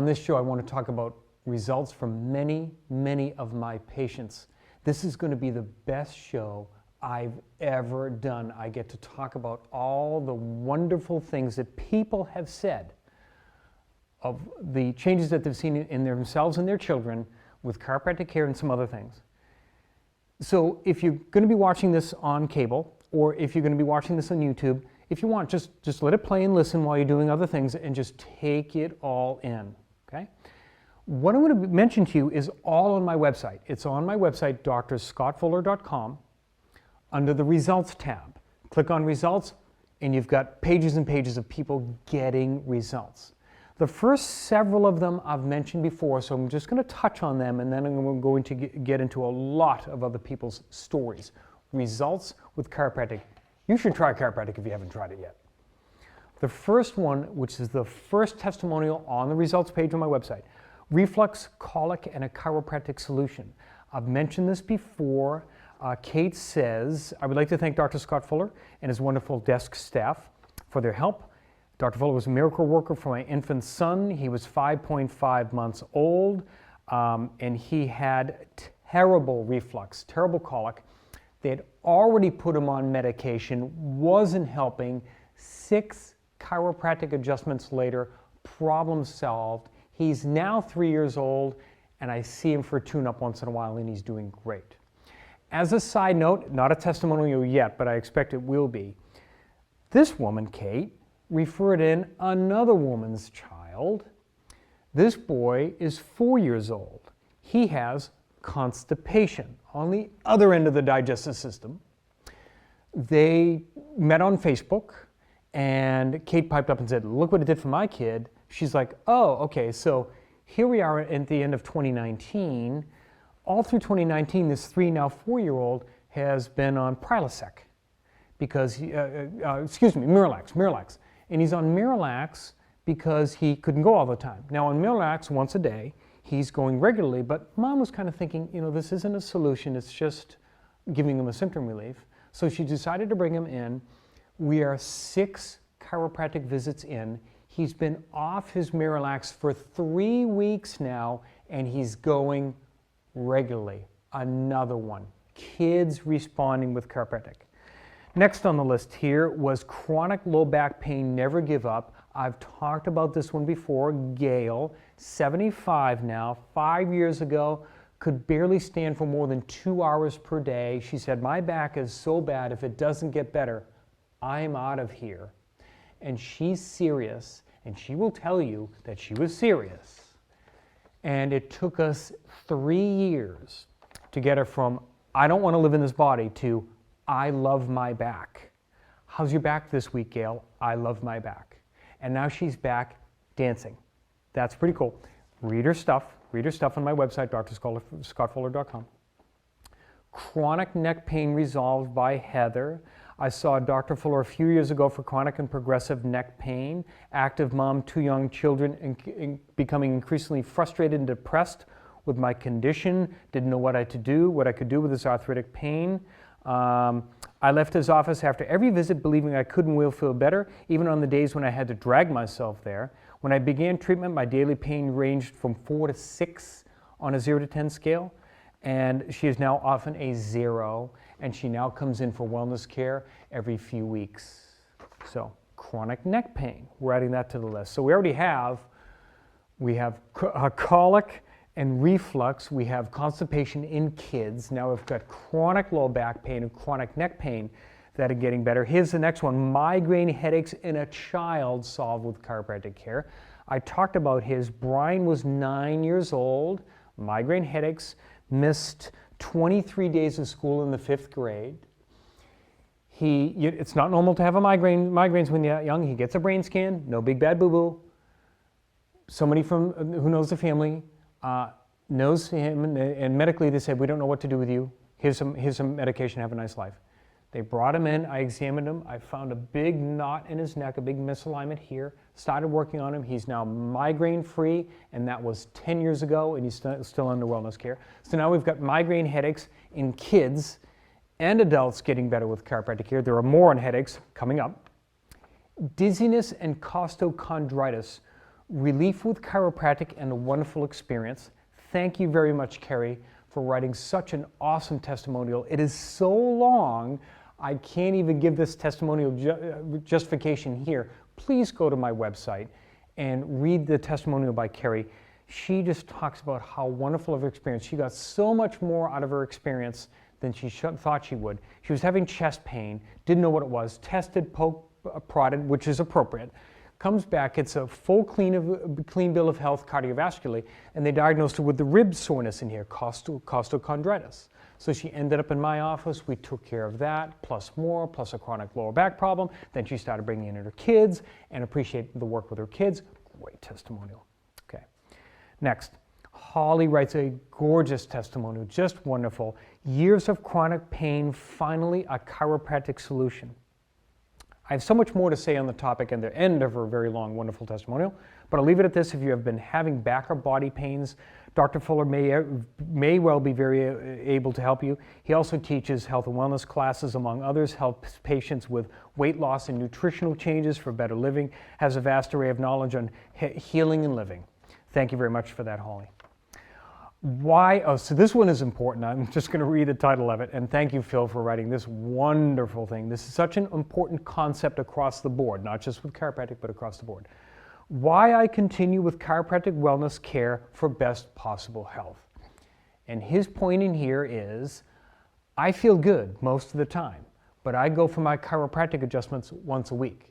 this show, I want to talk about results from many, many of my patients. This is going to be the best show I've ever done. I get to talk about all the wonderful things that people have said of the changes that they've seen in themselves and their children with chiropractic care and some other things. So if you're going to be watching this on cable, or if you're going to be watching this on YouTube, if you want, just let it play and listen while you're doing other things and just take it all in, okay? What I'm going to mention to you is all on my website. It's on my website, drscottfuller.com, under the Results tab. Click on Results, and you've got pages and pages of people getting results. The first several of them I've mentioned before, so I'm just going to touch on them, and then I'm going to get into a lot of other people's stories. Results with chiropractic. You should try chiropractic if you haven't tried it yet. The first one, which is the first testimonial on the results page on my website, reflux, colic, and a chiropractic solution. I've mentioned this before. Kate says, I would like to thank Dr. Scott Fuller and his wonderful desk staff for their help. Dr. Fuller was a miracle worker for my infant son. He was 5.5 months old, and he had terrible reflux, terrible colic. They had already put him on medication, wasn't helping. 6 chiropractic adjustments later, problem solved. He's now 3 years old, and I see him for a tune-up once in a while, and he's doing great. As a side note, not a testimonial yet, but I expect it will be, this woman, Kate, referred in another woman's child. This boy is 4 years old. He has constipation on the other end of the digestive system. They met on Facebook, and Kate piped up and said, look what it did for my kid. She's like, oh, okay, so here we are at the end of 2019. All through 2019, this 3, now 4-year-old has been on Prilosec because, Miralax. And he's on Miralax because he couldn't go all the time. Now on Miralax once a day, he's going regularly, but mom was kind of thinking, this isn't a solution, it's just giving him a symptom relief. So she decided to bring him in. We are 6 chiropractic visits in. He's been off his Miralax for 3 weeks now, and he's going regularly. Another one. Kids responding with chiropractic. Next on the list here was chronic low back pain, never give up. I've talked about this one before. Gail, 75 now, 5 years ago, could barely stand for more than 2 hours per day. She said, my back is so bad, if it doesn't get better, I'm out of here. And she's serious, and she will tell you that she was serious. And it took us 3 years to get her from, I don't want to live in this body, to, I love my back. How's your back this week, Gail? I love my back. And now she's back dancing. That's pretty cool. Read her stuff on my website, drscottfuller.com. Chronic neck pain resolved by Heather. I saw Dr. Fuller a few years ago for chronic and progressive neck pain. Active mom, 2 young children, and becoming increasingly frustrated and depressed with my condition. Didn't know what I could do with this arthritic pain. I left his office after every visit believing I could and will feel better, even on the days when I had to drag myself there. When I began treatment, my daily pain ranged from 4 to 6 on a 0 to 10 scale, and she is now often a 0, and she now comes in for wellness care every few weeks. So, chronic neck pain, we're adding that to the list. So we have colic and reflux, we have constipation in kids. Now we've got chronic low back pain and chronic neck pain that are getting better. Here's the next one, migraine headaches in a child solved with chiropractic care. I talked about his. Brian was 9 years old, migraine headaches, missed 23 days of school in the 5th grade. It's not normal to have migraines when you're young. He gets a brain scan, no big bad boo-boo. Somebody who knows the family knows him, and medically they said, we don't know what to do with you. Here's some medication, have a nice life. They brought him in, I examined him, I found a big knot in his neck, a big misalignment here, started working on him. He's now migraine free, and that was 10 years ago, and he's still under wellness care. So now we've got migraine headaches in kids and adults getting better with chiropractic care. There are more on headaches coming up. Dizziness and costochondritis Relief with Chiropractic and a Wonderful Experience. Thank you very much, Carrie, for writing such an awesome testimonial. It is so long, I can't even give this testimonial justification here. Please go to my website and read the testimonial by Carrie. She just talks about how wonderful of an experience. She got so much more out of her experience than she thought she would. She was having chest pain, didn't know what it was, tested, poked, prodded, which is appropriate. Comes back, it's a full clean bill of health cardiovascularly, and they diagnosed her with the rib soreness in here, costochondritis. So she ended up in my office. We took care of that, plus more, plus a chronic lower back problem. Then she started bringing in her kids and appreciated the work with her kids. Great testimonial. Okay. Next, Holly writes a gorgeous testimonial, just wonderful. Years of chronic pain, finally a chiropractic solution. I have so much more to say on the topic at the end of her very long, wonderful testimonial, but I'll leave it at this. If you have been having back or body pains, Dr. Fuller may well be very able to help you. He also teaches health and wellness classes, among others, helps patients with weight loss and nutritional changes for better living, has a vast array of knowledge on healing and living. Thank you very much for that, Holly. So this one is important. I'm just going to read the title of it, and thank you, Phil, for writing this wonderful thing. This is such an important concept across the board, not just with chiropractic, but across the board. Why I continue with chiropractic wellness care for best possible health. And his point in here is, I feel good most of the time, but I go for my chiropractic adjustments once a week.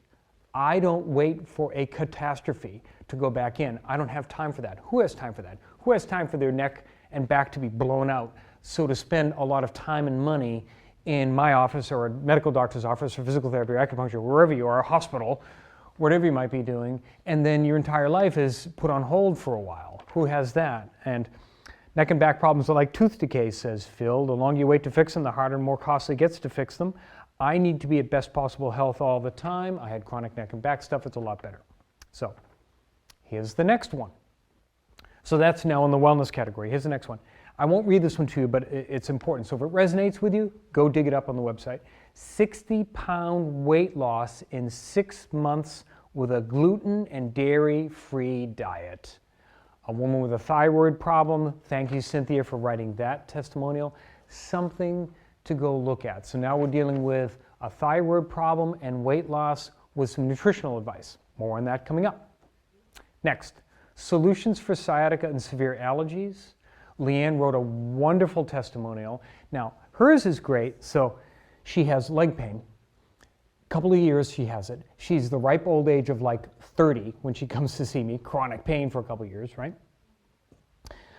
I don't wait for a catastrophe to go back in. I don't have time for that. Who has time for that? Who has time for their neck and back to be blown out? So to spend a lot of time and money in my office or a medical doctor's office or physical therapy or acupuncture, wherever you are, a hospital, whatever you might be doing, and then your entire life is put on hold for a while. Who has that? And neck and back problems are like tooth decay, says Phil. The longer you wait to fix them, the harder and more costly it gets to fix them. I need to be at best possible health all the time. I had chronic neck and back stuff. It's a lot better. So here's the next one. So that's now in the wellness category. Here's the next one. I won't read this one to you, but it's important. So if it resonates with you, go dig it up on the website. 60-pound weight loss in 6 months with a gluten and dairy-free diet. A woman with a thyroid problem. Thank you, Cynthia, for writing that testimonial. Something to go look at. So now we're dealing with a thyroid problem and weight loss with some nutritional advice. More on that coming up. Next, solutions for sciatica and severe allergies. Leanne wrote a wonderful testimonial. Now, hers is great. So she has leg pain. A couple of years she has it. She's the ripe old age of like 30 when she comes to see me. Chronic pain for a couple of years, right?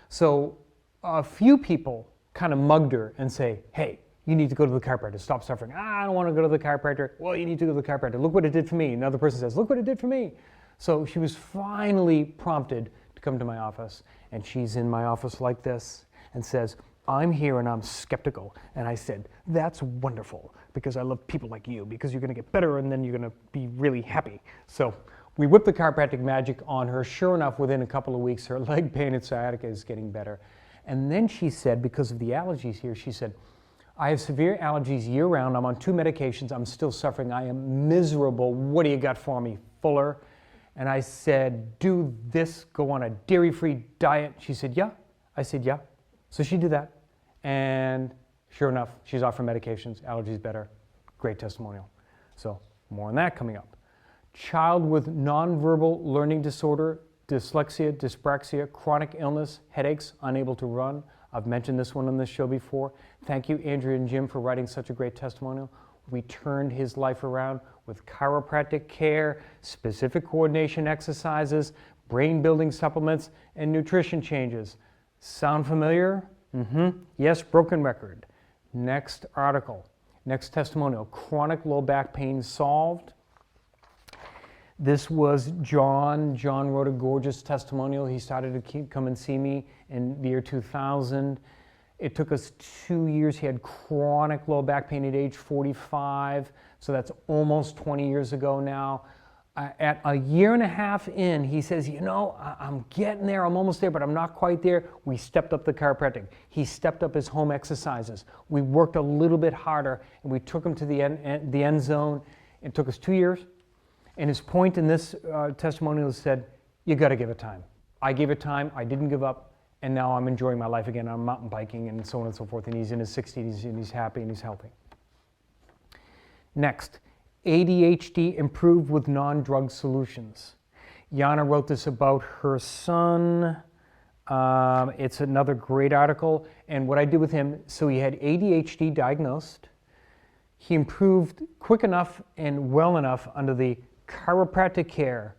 So a few people kind of mugged her and say, hey, you need to go to the chiropractor. Stop suffering. I don't want to go to the chiropractor. Well, you need to go to the chiropractor. Look what it did for me. Another person says, look what it did for me. So she was finally prompted to come to my office, and she's in my office like this and says, I'm here and I'm skeptical. And I said, that's wonderful, because I love people like you, because you're going to get better and then you're going to be really happy. So we whipped the chiropractic magic on her. Sure enough, within a couple of weeks, her leg pain and sciatica is getting better. And then she said, because of the allergies here, she said, I have severe allergies year-round. I'm on 2 medications. I'm still suffering. I am miserable. What do you got for me, Fuller? And I said, do this. Go on a dairy-free diet. She said, yeah. I said, yeah. So she did that. And sure enough, she's off her medications. Allergies better. Great testimonial. So more on that coming up. Child with nonverbal learning disorder, dyslexia, dyspraxia, chronic illness, headaches, unable to run. I've mentioned this one on this show before. Thank you, Andrea and Jim, for writing such a great testimonial. We turned his life around with chiropractic care, specific coordination exercises, brain-building supplements, and nutrition changes. Sound familiar? Yes, broken record. Next article, next testimonial, chronic low back pain solved. This was John. John wrote a gorgeous testimonial. He started to come and see me in the year 2000. It took us 2 years. He had chronic low back pain at age 45, so that's almost 20 years ago now. At a year and a half in, he says, you know, I'm getting there, I'm almost there, but I'm not quite there. We stepped up the chiropractic. He stepped up his home exercises. We worked a little bit harder, and we took him to the end zone. It took us 2 years. And his point in this testimonial said, You got to give it time. I gave it time, I didn't give up, and now I'm enjoying my life again. I'm mountain biking and so on and so forth, and he's in his 60s and he's happy and he's healthy. Next, ADHD improved with non-drug solutions. Yana wrote this about her son. It's another great article, and what I did with him, so he had ADHD diagnosed. He improved quick enough and well enough under the chiropractic care,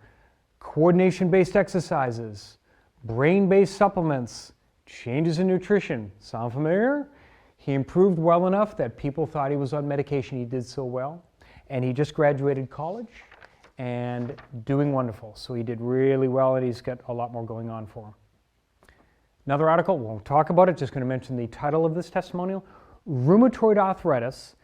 coordination-based exercises, brain-based supplements, changes in nutrition. Sound familiar? He improved well enough that people thought he was on medication. He did so well. And he just graduated college and doing wonderful. So he did really well, and he's got a lot more going on for him. Another article, won't talk about it, just going to mention the title of this testimonial. Rheumatoid arthritis,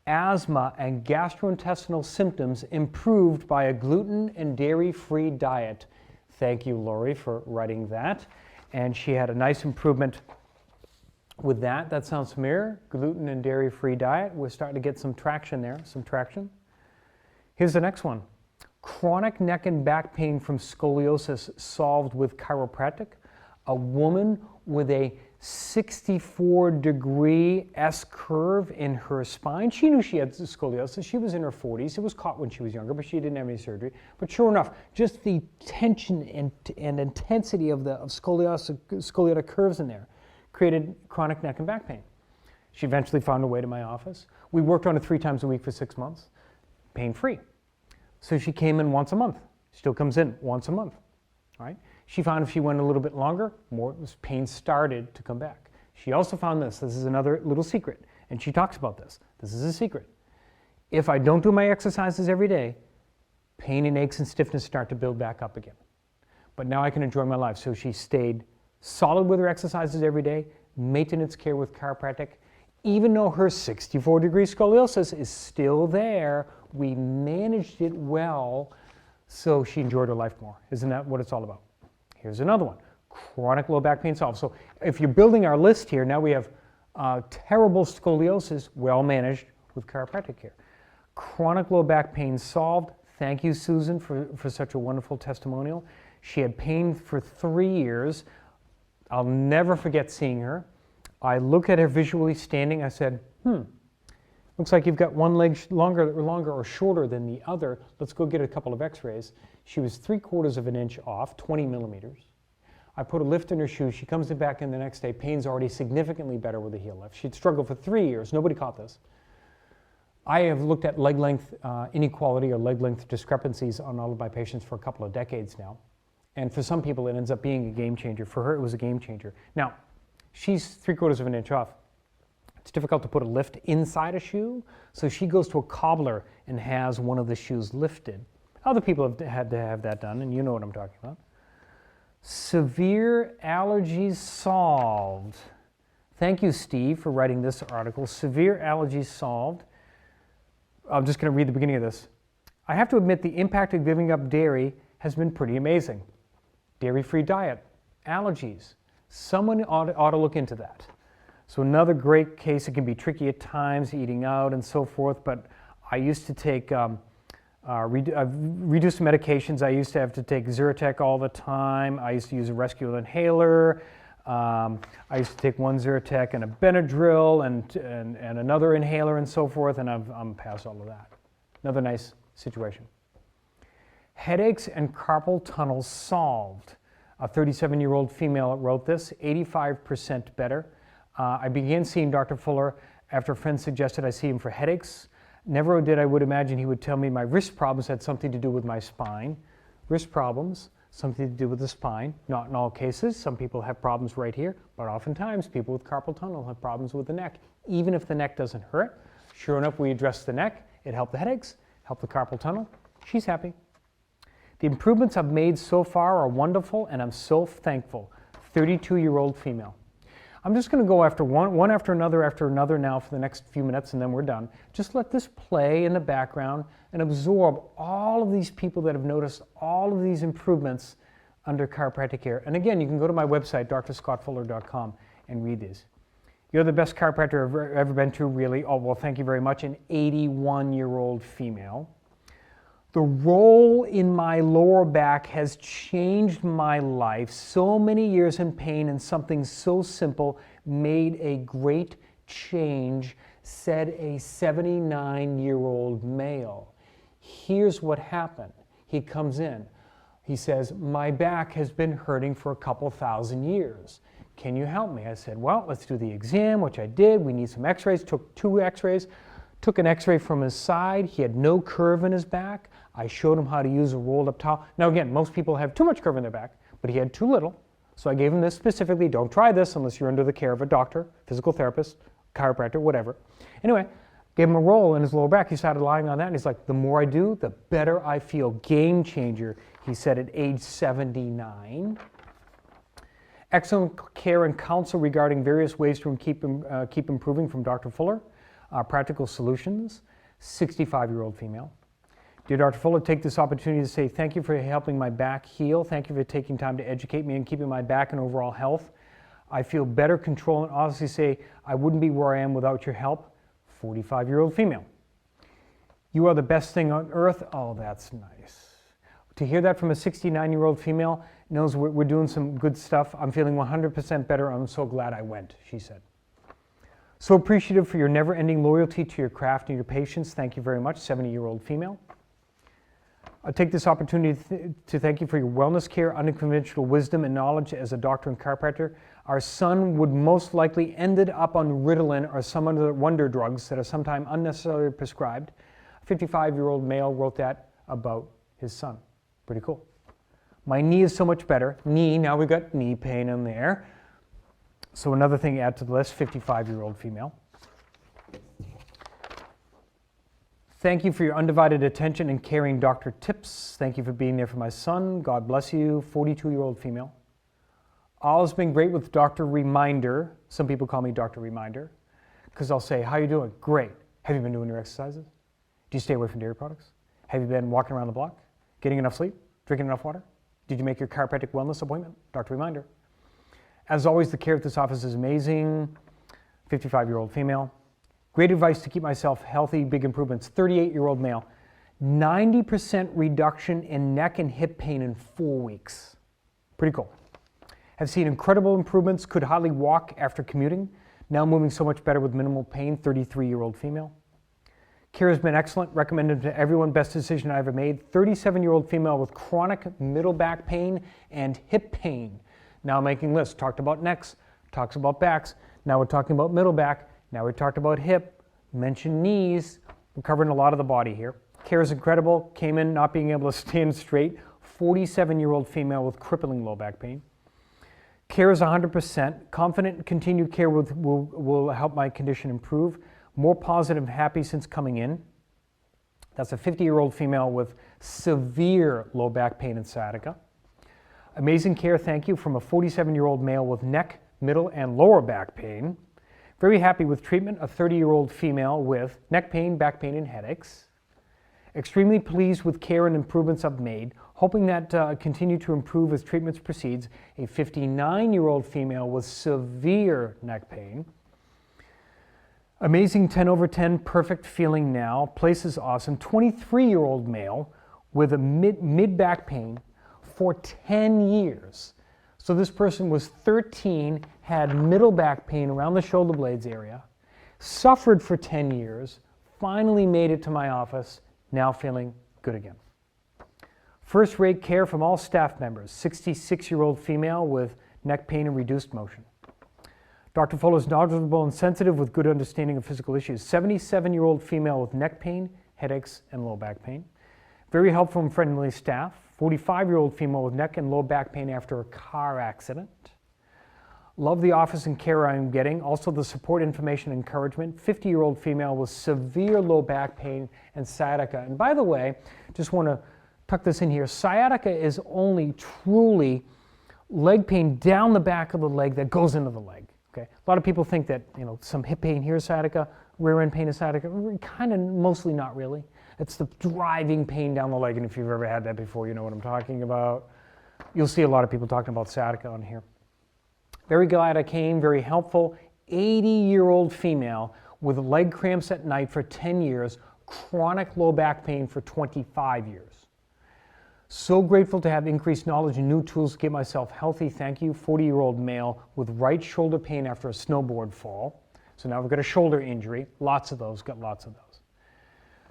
asthma, and gastrointestinal symptoms improved by a gluten and dairy-free diet. Thank you, Lori, for writing that. And she had a nice improvement with that. That sounds familiar. Gluten and dairy-free diet. We're starting to get some traction there, some traction. Here's the next one. Chronic neck and back pain from scoliosis solved with chiropractic. A woman with a 64-degree S-curve in her spine. She knew she had scoliosis. She was in her 40s. It was caught when she was younger, but she didn't have any surgery. But sure enough, just the tension and intensity of the scoliotic curves in there created chronic neck and back pain. She eventually found her way to my office. We worked on it 3 times a week for 6 months, pain-free. So she came in once a month. Still comes in once a month, right? She found if she went a little bit longer, more pain started to come back. She also found this. This is another little secret, and she talks about this. This is a secret. If I don't do my exercises every day, pain and aches and stiffness start to build back up again. But now I can enjoy my life. So she stayed solid with her exercises every day, maintenance care with chiropractic. Even though her 64-degree scoliosis is still there, we managed it well, so she enjoyed her life more. Isn't that what it's all about? Here's another one. Chronic low back pain solved. So if you're building our list here, now we have terrible scoliosis, well managed with chiropractic care. Chronic low back pain solved. Thank you, Susan, for such a wonderful testimonial. She had pain for 3 years. I'll never forget seeing her. I looked at her visually standing. I said, looks like you've got one leg longer or shorter than the other. Let's go get a couple of x-rays. She was 3/4 of an inch off, 20 millimeters. I put a lift in her shoe. She comes back in the next day. Pain's already significantly better with a heel lift. She'd struggled for 3 years. Nobody caught this. I have looked at leg length inequality or leg length discrepancies on all of my patients for a couple of decades now. And for some people, it ends up being a game changer. For her, it was a game changer. Now, she's 3/4 of an inch off. It's difficult to put a lift inside a shoe, so she goes to a cobbler and has one of the shoes lifted. Other people have had to have that done, and you know what I'm talking about. Severe allergies solved. Thank you, Steve, for writing this article. Severe allergies solved. I'm just going to read the beginning of this. I have to admit the impact of giving up dairy has been pretty amazing. Dairy-free diet, allergies. Someone ought to look into that. So another great case. It can be tricky at times, eating out and so forth, but I used to take reduced medications. I used to have to take Zyrtec all the time. I used to use a rescue inhaler. I used to take one Zyrtec and a Benadryl and another inhaler and so forth, and I'm past all of that. Another nice situation. Headaches and carpal tunnel solved. A 37-year-old female wrote this, 85% better. I began seeing Dr. Fuller after a friend suggested I see him for headaches. Never did I would imagine he would tell me my wrist problems had something to do with my spine. Wrist problems, something to do with the spine. Not in all cases. Some people have problems right here, but oftentimes people with carpal tunnel have problems with the neck, even if the neck doesn't hurt. Sure enough, we addressed the neck. It helped the headaches, helped the carpal tunnel. She's happy. The improvements I've made so far are wonderful, and I'm so thankful. 32-year-old female. I'm just going to go after one after another now for the next few minutes, and then we're done. Just let this play in the background and absorb all of these people that have noticed all of these improvements under chiropractic care. And again, you can go to my website, drscottfuller.com, and read these. You're the best chiropractor I've ever been to, really. Oh, well, thank you very much. An 81-year-old female. The roll in my lower back has changed my life. So many years in pain and something so simple made a great change, said a 79-year-old male. Here's what happened. He comes in. He says, my back has been hurting for a couple thousand years. Can you help me? I said, well, let's do the exam, which I did. We need some x-rays. Took 2 x-rays. Took an x-ray from his side. He had no curve in his back. I showed him how to use a rolled up towel. Now again, most people have too much curve in their back, but he had too little. So I gave him this specifically. Don't try this unless you're under the care of a doctor, physical therapist, chiropractor, whatever. Anyway, gave him a roll in his lower back. He started lying on that, and he's like, the more I do, the better I feel. Game changer, he said at age 79. Excellent care and counsel regarding various ways to keep improving from Dr. Fuller. Practical solutions, 65-year-old female. Dear Dr. Fuller, take this opportunity to say thank you for helping my back heal. Thank you for taking time to educate me and keeping my back in overall health. I feel better control and honestly say I wouldn't be where I am without your help. 45-year-old female. You are the best thing on earth. Oh, that's nice. To hear that from a 69-year-old female knows we're doing some good stuff. I'm feeling 100% better. I'm so glad I went, she said. So appreciative for your never-ending loyalty to your craft and your patients. Thank you very much, 70-year-old female. I take this opportunity to thank you for your wellness care, unconventional wisdom, and knowledge as a doctor and chiropractor. Our son would most likely ended up on Ritalin or some other wonder drugs that are sometimes unnecessarily prescribed. A 55-year-old male wrote that about his son. Pretty cool. My knee is so much better. Knee, now we've got knee pain in there. So another thing to add to the list, 55-year-old female. Thank you for your undivided attention and caring doctor tips. Thank you for being there for my son. God bless you, 42-year-old female. All has been great with Dr. Reminder. Some people call me Dr. Reminder because I'll say, how you doing? Great. Have you been doing your exercises? Do you stay away from dairy products? Have you been walking around the block? Getting enough sleep? Drinking enough water? Did you make your chiropractic wellness appointment? Dr. Reminder. As always, the care at this office is amazing. 55-year-old female. Great advice to keep myself healthy, big improvements. 38-year-old male. 90% reduction in neck and hip pain in 4 weeks. Pretty cool. Have seen incredible improvements, could hardly walk after commuting. Now moving so much better with minimal pain, 33-year-old female. Care has been excellent, recommended to everyone, best decision I ever made. 37-year-old female with chronic middle back pain and hip pain. Now making lists, talked about necks, talks about backs. Now we're talking about middle back. Now we talked about hip, mentioned knees. We're covering a lot of the body here. Care is incredible, came in not being able to stand straight. 47-year-old female with crippling low back pain. Care is 100%. Confident continued care will help my condition improve. More positive and happy since coming in. That's a 50-year-old female with severe low back pain and sciatica. Amazing care, thank you, from a 47-year-old male with neck, middle, and lower back pain. Very happy with treatment, a 30-year-old female with neck pain, back pain, and headaches. Extremely pleased with care and improvements I've made, hoping that continue to improve as treatments proceeds. A 59-year-old female with severe neck pain. Amazing 10 over 10, perfect feeling now. Place is awesome. 23-year-old male with a mid-back pain for 10 years. So this person was 13, had middle back pain around the shoulder blades area, suffered for 10 years, finally made it to my office, now feeling good again. First-rate care from all staff members, 66-year-old female with neck pain and reduced motion. Dr. Fuller is knowledgeable and sensitive with good understanding of physical issues. 77-year-old female with neck pain, headaches, and low back pain. Very helpful and friendly staff. 45-year-old female with neck and low back pain after a car accident. Love the office and care I'm getting. Also the support, information, and encouragement. 50-year-old female with severe low back pain and sciatica. And by the way, just want to tuck this in here. Sciatica is only truly leg pain down the back of the leg that goes into the leg. Okay? A lot of people think that, some hip pain here is sciatica, rear end pain is sciatica. Kind of mostly not really. It's the driving pain down the leg, and if you've ever had that before, you know what I'm talking about. You'll see a lot of people talking about sciatica on here. Very glad I came, very helpful. 80-year-old female with leg cramps at night for 10 years, chronic low back pain for 25 years. So grateful to have increased knowledge and new tools to get myself healthy. Thank you. 40-year-old male with right shoulder pain after a snowboard fall. So now we've got a shoulder injury. Lots of those, got lots of those.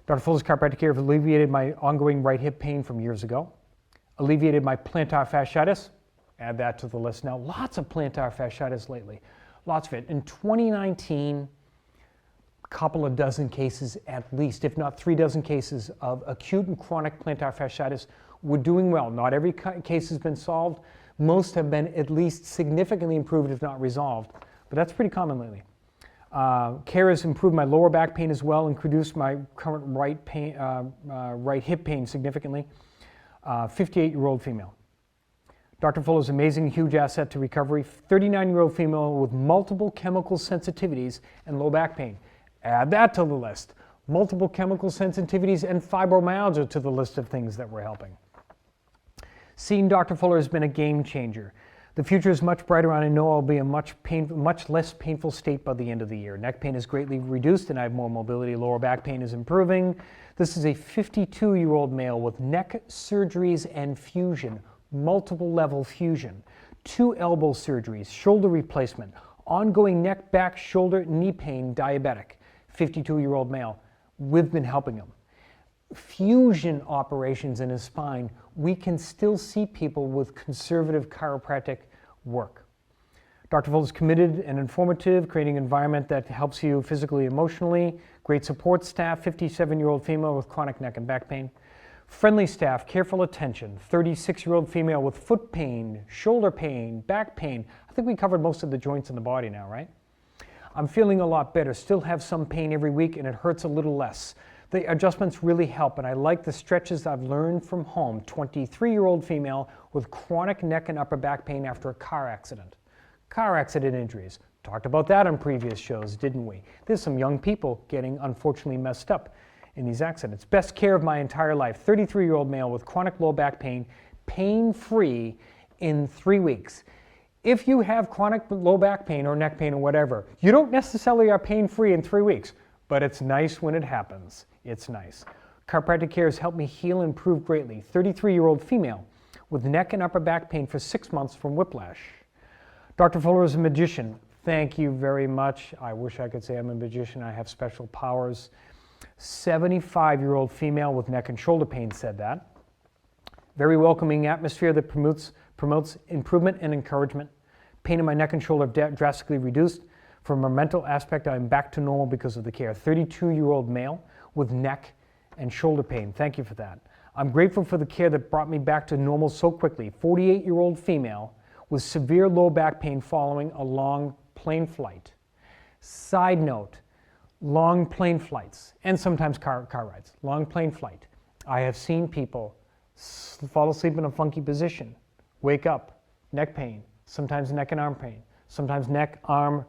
Dr. Fuller's Chiropractic Care have alleviated my ongoing right hip pain from years ago. Alleviated my plantar fasciitis. Add that to the list now. Lots of plantar fasciitis lately. Lots of it. In 2019, a couple of dozen cases at least, if not 3 dozen cases of acute and chronic plantar fasciitis. We're doing well. Not every case has been solved. Most have been at least significantly improved, if not resolved. But that's pretty common lately. Care has improved my lower back pain as well and reduced my current right hip pain significantly. 58-year-old female. Dr. Fuller's amazing, huge asset to recovery. 39-year-old female with multiple chemical sensitivities and low back pain. Add that to the list. Multiple chemical sensitivities and fibromyalgia to the list of things that we're helping. Seeing Dr. Fuller has been a game changer. The future is much brighter, and I know I'll be in much less painful state by the end of the year. Neck pain is greatly reduced and I have more mobility. Lower back pain is improving. This is a 52-year-old male with neck surgeries and fusion, multiple level fusion, 2 elbow surgeries, shoulder replacement, ongoing neck, back, shoulder, knee pain, diabetic, 52-year-old male. We've been helping him. Fusion operations in his spine, we can still see people with conservative chiropractic work. Dr. Fuller is committed and informative, creating an environment that helps you physically, emotionally. Great support staff, 57-year-old female with chronic neck and back pain. Friendly staff, careful attention, 36-year-old female with foot pain, shoulder pain, back pain. I think we covered most of the joints in the body now, right? I'm feeling a lot better, still have some pain every week and it hurts a little less. The adjustments really help, and I like the stretches I've learned from home. 23-year-old female with chronic neck and upper back pain after a car accident. Car accident injuries. Talked about that on previous shows, didn't we? There's some young people getting unfortunately messed up in these accidents. Best care of my entire life. 33-year-old male with chronic low back pain, pain-free in 3 weeks. If you have chronic low back pain or neck pain or whatever, you don't necessarily are pain-free in 3 weeks, but it's nice when it happens. It's nice. Chiropractic Care has helped me heal and improve greatly. 33-year-old female with neck and upper back pain for 6 months from whiplash. Dr. Fuller is a magician. Thank you very much. I wish I could say I'm a magician. I have special powers. 75-year-old female with neck and shoulder pain said that. Very welcoming atmosphere that promotes improvement and encouragement. Pain in my neck and shoulder drastically reduced. From a mental aspect, I'm back to normal because of the care. 32-year-old male with neck and shoulder pain. Thank you for that. I'm grateful for the care that brought me back to normal so quickly. 48-year-old female with severe low back pain following a long plane flight. Side note, long plane flights, and sometimes car rides, long plane flight. I have seen people fall asleep in a funky position, wake up, neck pain, sometimes neck and arm pain, sometimes neck, arm,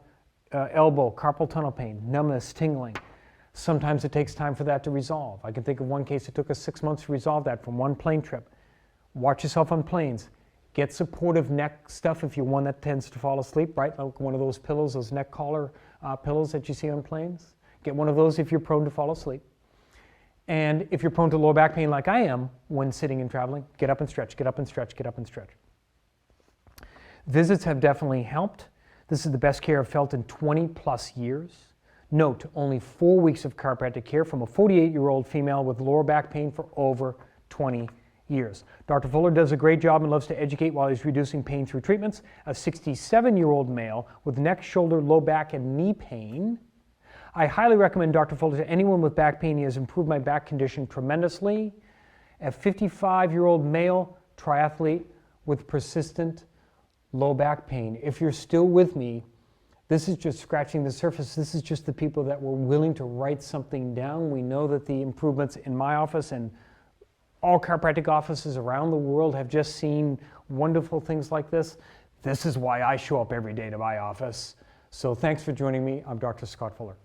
elbow, carpal tunnel pain, numbness, tingling. Sometimes it takes time for that to resolve. I can think of one case, it took us 6 months to resolve that from one plane trip. Watch yourself on planes. Get supportive neck stuff if you're one that tends to fall asleep, right? Like one of those pillows, those neck collar pillows that you see on planes. Get one of those if you're prone to fall asleep. And if you're prone to lower back pain like I am when sitting and traveling, get up and stretch, get up and stretch, get up and stretch. Visits have definitely helped. This is the best care I've felt in 20 plus years. Note, only 4 weeks of chiropractic care from a 48-year-old female with lower back pain for over 20 years. Dr. Fuller does a great job and loves to educate while he's reducing pain through treatments. A 67-year-old male with neck, shoulder, low back, and knee pain. I highly recommend Dr. Fuller to anyone with back pain. He has improved my back condition tremendously. A 55-year-old male triathlete with persistent low back pain. If you're still with me, this is just scratching the surface. This is just the people that were willing to write something down. We know that the improvements in my office and all chiropractic offices around the world have just seen wonderful things like this. This is why I show up every day to my office. So thanks for joining me. I'm Dr. Scott Fuller.